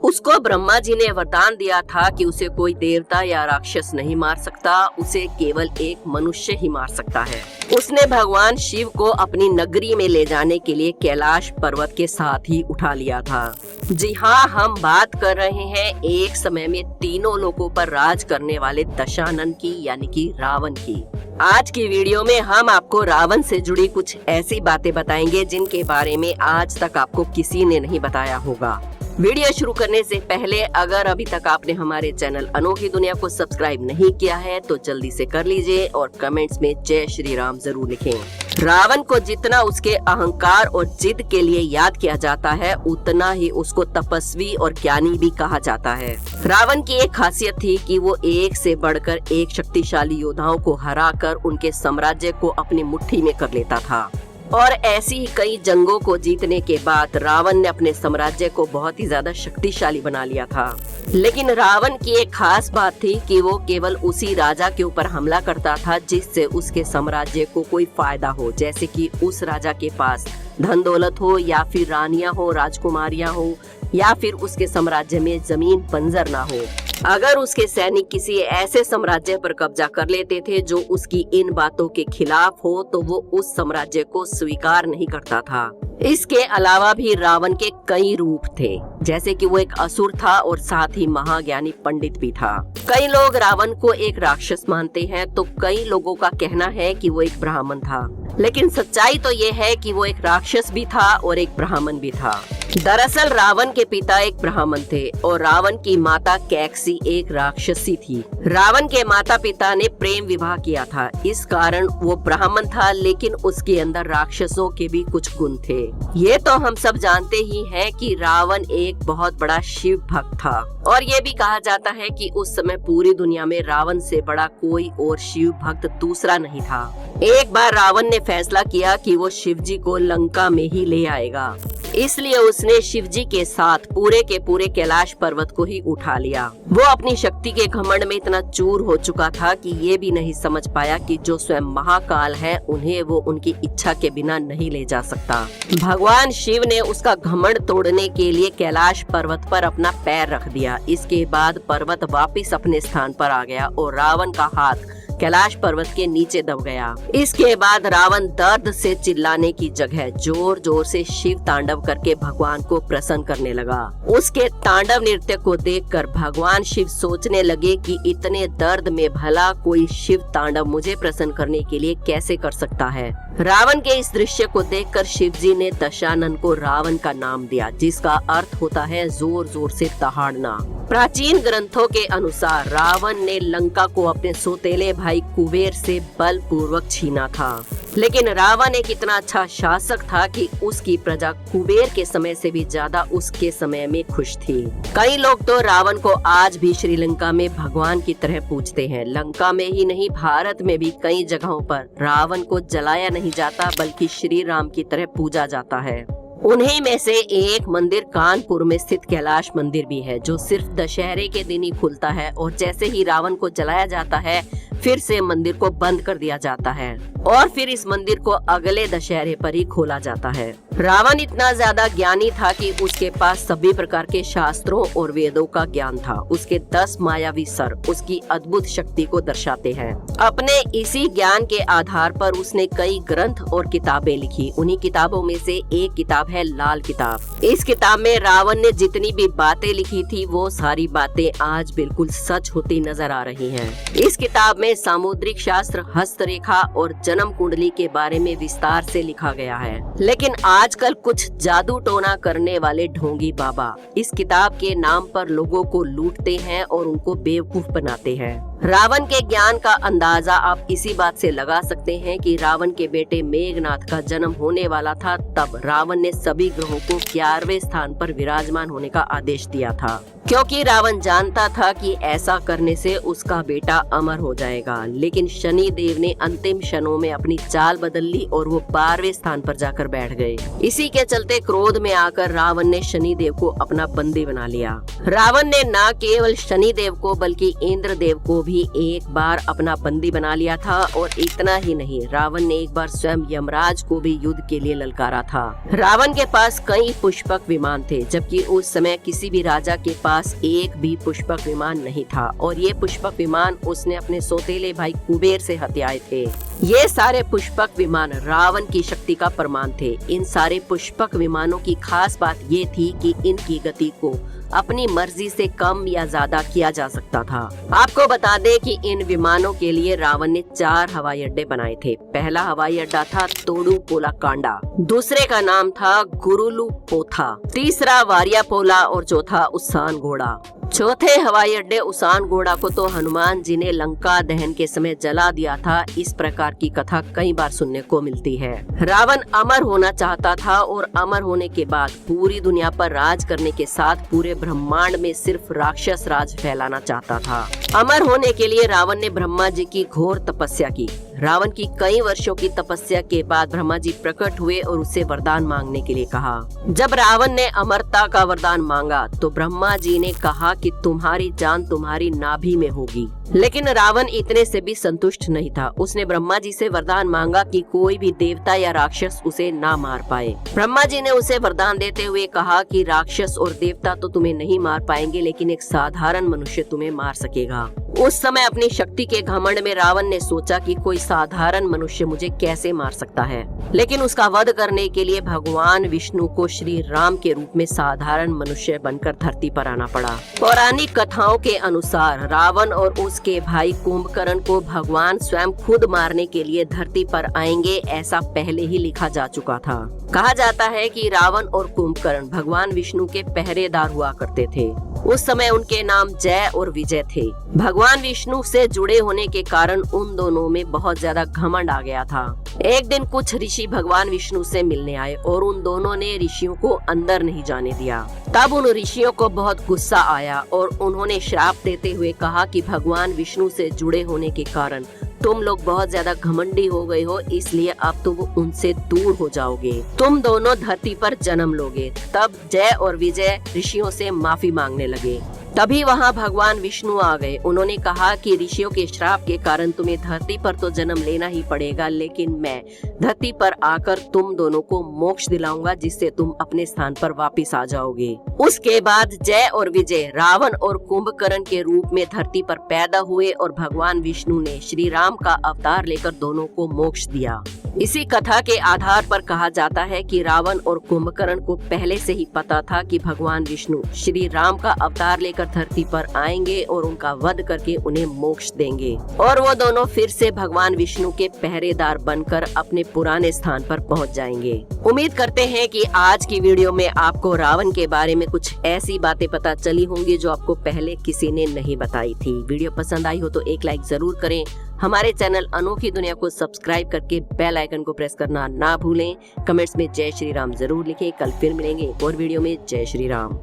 उसको ब्रह्मा जी ने वरदान दिया था कि उसे कोई देवता या राक्षस नहीं मार सकता, उसे केवल एक मनुष्य ही मार सकता है। उसने भगवान शिव को अपनी नगरी में ले जाने के लिए कैलाश पर्वत के साथ ही उठा लिया था। जी हाँ, हम बात कर रहे हैं एक समय में तीनों लोगों पर राज करने वाले दशानन की, यानी कि रावण की। आज की वीडियो में हम आपको रावण से जुड़ी कुछ ऐसी बातें बताएंगे जिनके बारे में आज तक आपको किसी ने नहीं बताया होगा। वीडियो शुरू करने से पहले अगर अभी तक आपने हमारे चैनल अनोखी दुनिया को सब्सक्राइब नहीं किया है तो जल्दी से कर लीजिए और कमेंट्स में जय श्री राम जरूर लिखें। रावण को जितना उसके अहंकार और जिद के लिए याद किया जाता है उतना ही उसको तपस्वी और ज्ञानी भी कहा जाता है। रावण की एक खासियत थी कि वो एक से बढ़कर एक शक्तिशाली योद्धाओं को हराकर उनके साम्राज्य को अपनी मुट्ठी में कर लेता था और ऐसी ही कई जंगों को जीतने के बाद रावण ने अपने साम्राज्य को बहुत ही ज्यादा शक्तिशाली बना लिया था। लेकिन रावण की एक खास बात थी कि वो केवल उसी राजा के ऊपर हमला करता था जिससे उसके साम्राज्य को कोई फायदा हो, जैसे कि उस राजा के पास धन दौलत हो या फिर रानियां हो, राजकुमारियां हो या फिर उसके साम्राज्य में जमीन बंजर ना हो। अगर उसके सैनिक किसी ऐसे साम्राज्य पर कब्जा कर लेते थे जो उसकी इन बातों के खिलाफ हो तो वो उस साम्राज्य को स्वीकार नहीं करता था। इसके अलावा भी रावण के कई रूप थे, जैसे कि वो एक असुर था और साथ ही महाज्ञानी पंडित भी था। कई लोग रावण को एक राक्षस मानते हैं तो कई लोगों का कहना है कि वो एक ब्राह्मण था, लेकिन सच्चाई तो ये है कि वो एक राक्षस भी था और एक ब्राह्मण भी था। दरअसल रावण के पिता एक ब्राह्मण थे और रावण की माता कैकसी एक राक्षसी थी। रावण के माता पिता ने प्रेम विवाह किया था, इस कारण वो ब्राह्मण था लेकिन उसके अंदर राक्षसों के भी कुछ गुण थे। ये तो हम सब जानते ही हैं कि रावण एक बहुत बड़ा शिव भक्त था और ये भी कहा जाता है कि उस समय पूरी दुनिया में रावण से बड़ा कोई और शिव भक्त दूसरा नहीं था। एक बार रावण ने फैसला किया कि वो शिवजी को लंका में ही ले आएगा, इसलिए उसने शिवजी के साथ पूरे के पूरे कैलाश पर्वत को ही उठा लिया। वो अपनी शक्ति के घमंड में इतना चूर हो चुका था कि ये भी नहीं समझ पाया कि जो स्वयं महाकाल है उन्हें वो उनकी इच्छा के बिना नहीं ले जा सकता। भगवान शिव ने उसका घमंड तोड़ने के लिए कैलाश पर्वत पर अपना पैर रख दिया। इसके बाद पर्वत वापिस अपने स्थान पर आ गया और रावण का हाथ कैलाश पर्वत के नीचे दब गया। इसके बाद रावण दर्द से चिल्लाने की जगह जोर जोर से शिव तांडव करके भगवान को प्रसन्न करने लगा। उसके तांडव नृत्य को देखकर भगवान शिव सोचने लगे कि इतने दर्द में भला कोई शिव तांडव मुझे प्रसन्न करने के लिए कैसे कर सकता है। रावण के इस दृश्य को देखकर शिवजी ने दशानन को रावण का नाम दिया, जिसका अर्थ होता है जोर जोर से दहाड़ना। प्राचीन ग्रंथों के अनुसार रावण ने लंका को अपने सौतेले भाई कुबेर से बलपूर्वक छीना था, लेकिन रावण एक इतना अच्छा शासक था कि उसकी प्रजा कुबेर के समय से भी ज्यादा उसके समय में खुश थी। कई लोग तो रावण को आज भी श्रीलंका में भगवान की तरह पूजते हैं। लंका में ही नहीं, भारत में भी कई जगहों पर रावण को जलाया नहीं जाता बल्कि श्री राम की तरह पूजा जाता है। उन्हीं में से एक मंदिर कानपुर में स्थित कैलाश मंदिर भी है, जो सिर्फ दशहरे के दिन ही खुलता है और जैसे ही रावण को जलाया जाता है फिर से मंदिर को बंद कर दिया जाता है और फिर इस मंदिर को अगले दशहरे पर ही खोला जाता है। रावण इतना ज्यादा ज्ञानी था कि उसके पास सभी प्रकार के शास्त्रों और वेदों का ज्ञान था। उसके 10 मायावी सर उसकी अद्भुत शक्ति को दर्शाते हैं। अपने इसी ज्ञान के आधार पर उसने कई ग्रंथ और किताबें लिखी। उन्हीं किताबों में से एक किताब है लाल किताब। इस किताब में रावण ने जितनी भी बातें लिखी थी वो सारी बातें आज बिल्कुल सच होती नजर आ रही हैं। इस किताब में सामुद्रिक शास्त्र, हस्तरेखा और जन्म कुंडली के बारे में विस्तार से लिखा गया है। लेकिन आजकल कुछ जादू टोना करने वाले ढोंगी बाबा इस किताब के नाम पर लोगों को लूटते हैं और उनको बेवकूफ बनाते हैं। रावण के ज्ञान का अंदाजा आप इसी बात से लगा सकते हैं कि रावण के बेटे मेघनाथ का जन्म होने वाला था तब रावण ने सभी ग्रहों को 11वें स्थान पर विराजमान होने का आदेश दिया था, क्योंकि रावण जानता था कि ऐसा करने से उसका बेटा अमर हो जाएगा। लेकिन शनि देव ने अंतिम क्षणों में अपनी चाल बदल ली और वो 12वें स्थान पर जाकर बैठ गए। इसी के चलते क्रोध में आकर रावण ने शनि देव को अपना बंदी बना लिया। रावण ने न केवल शनि देव को बल्कि इंद्र देव को भी एक बार अपना बंदी बना लिया था, और इतना ही नहीं, रावण ने एक बार स्वयं यमराज को भी युद्ध के लिए ललकारा था। रावण के पास कई पुष्पक विमान थे, जबकि उस समय किसी भी राजा के पास एक भी पुष्पक विमान नहीं था, और ये पुष्पक विमान उसने अपने सौतेले भाई कुबेर से हथियाए थे। ये सारे पुष्पक विमान रावण की शक्ति का प्रमाण थे। इन सारे पुष्पक विमानों की खास बात ये थी कि इनकी गति को अपनी मर्जी से कम या ज्यादा किया जा सकता था। आपको बता दें कि इन विमानों के लिए रावण ने 4 हवाई अड्डे बनाए थे। पहला हवाई अड्डा था तोडुपोलाकांडा, दूसरे का नाम था गुरुलुपोथा, तीसरा वारियापोला और चौथा उस्सानगोड़ा। चौथे हवाई अड्डे उस्सानगोड़ा को तो हनुमान जी ने लंका दहन के समय जला दिया था। इस प्रकार की कथा कई बार सुनने को मिलती है। रावण अमर होना चाहता था, और अमर होने के बाद पूरी दुनिया पर राज करने के साथ पूरे ब्रह्मांड में सिर्फ राक्षस राज फैलाना चाहता था। अमर होने के लिए रावण ने ब्रह्मा जी की घोर तपस्या की। रावण की कई वर्षों की तपस्या के बाद ब्रह्मा जी प्रकट हुए और उससे वरदान मांगने के लिए कहा। जब रावण ने अमरता का वरदान मांगा तो ब्रह्मा जी ने कहा कि तुम्हारी जान तुम्हारी नाभि में होगी। लेकिन रावण इतने से भी संतुष्ट नहीं था। उसने ब्रह्मा जी से वरदान मांगा कि कोई भी देवता या राक्षस उसे ना मार पाए। ब्रह्मा जी ने उसे वरदान देते हुए कहा कि राक्षस और देवता तो तुम्हें नहीं मार पाएंगे, लेकिन एक साधारण मनुष्य तुम्हें मार सकेगा। उस समय अपनी शक्ति के घमंड में रावण ने सोचा कि कोई साधारण मनुष्य मुझे कैसे मार सकता है, लेकिन उसका वध करने के लिए भगवान विष्णु को श्री राम के रूप में साधारण मनुष्य बनकर धरती पर आना पड़ा। पौराणिक कथाओं के अनुसार रावण और उसके भाई कुंभकर्ण को भगवान स्वयं खुद मारने के लिए धरती पर आएंगे, ऐसा पहले ही लिखा जा चुका था। कहा जाता है कि रावण और कुंभकर्ण भगवान विष्णु के पहरेदार हुआ करते थे। उस समय उनके नाम जय और विजय थे। भगवान विष्णु से जुड़े होने के कारण उन दोनों में बहुत ज्यादा घमंड आ गया था। एक दिन कुछ ऋषि भगवान विष्णु से मिलने आए और उन दोनों ने ऋषियों को अंदर नहीं जाने दिया। तब उन ऋषियों को बहुत गुस्सा आया और उन्होंने श्राप देते हुए कहा कि भगवान विष्णु से जुड़े होने के कारण तुम लोग बहुत ज्यादा घमंडी हो गए हो, इसलिए अब तुम उनसे दूर हो जाओगे। तुम दोनों धरती पर जन्म लोगे। तब जय और विजय ऋषियों से माफी मांगने लगे। तभी वहाँ भगवान विष्णु आ गए। उन्होंने कहा कि ऋषियों के श्राप के कारण तुम्हें धरती पर तो जन्म लेना ही पड़ेगा, लेकिन मैं धरती पर आकर तुम दोनों को मोक्ष दिलाऊंगा, जिससे तुम अपने स्थान पर वापिस आ जाओगे। उसके बाद जय और विजय रावण और कुंभकर्ण के रूप में धरती पर पैदा हुए और भगवान विष्णु ने श्री राम का अवतार लेकर दोनों को मोक्ष दिया। इसी कथा के आधार पर कहा जाता है कि रावण और कुंभकर्ण को पहले से ही पता था कि भगवान विष्णु श्री राम का अवतार लेकर धरती पर आएंगे और उनका वध करके उन्हें मोक्ष देंगे, और वो दोनों फिर से भगवान विष्णु के पहरेदार बनकर अपने पुराने स्थान पर पहुंच जाएंगे। उम्मीद करते हैं कि आज की वीडियो में आपको रावण के बारे में कुछ ऐसी बातें पता चली होंगी जो आपको पहले किसी ने नहीं बताई थी। वीडियो पसंद आई हो तो एक लाइक जरूर करें। हमारे चैनल अनोखी दुनिया को सब्सक्राइब करके बेल आइकन को प्रेस करना ना भूलें। कमेंट्स में जय श्री राम जरूर लिखें। कल फिर मिलेंगे एक और वीडियो में। जय श्री राम।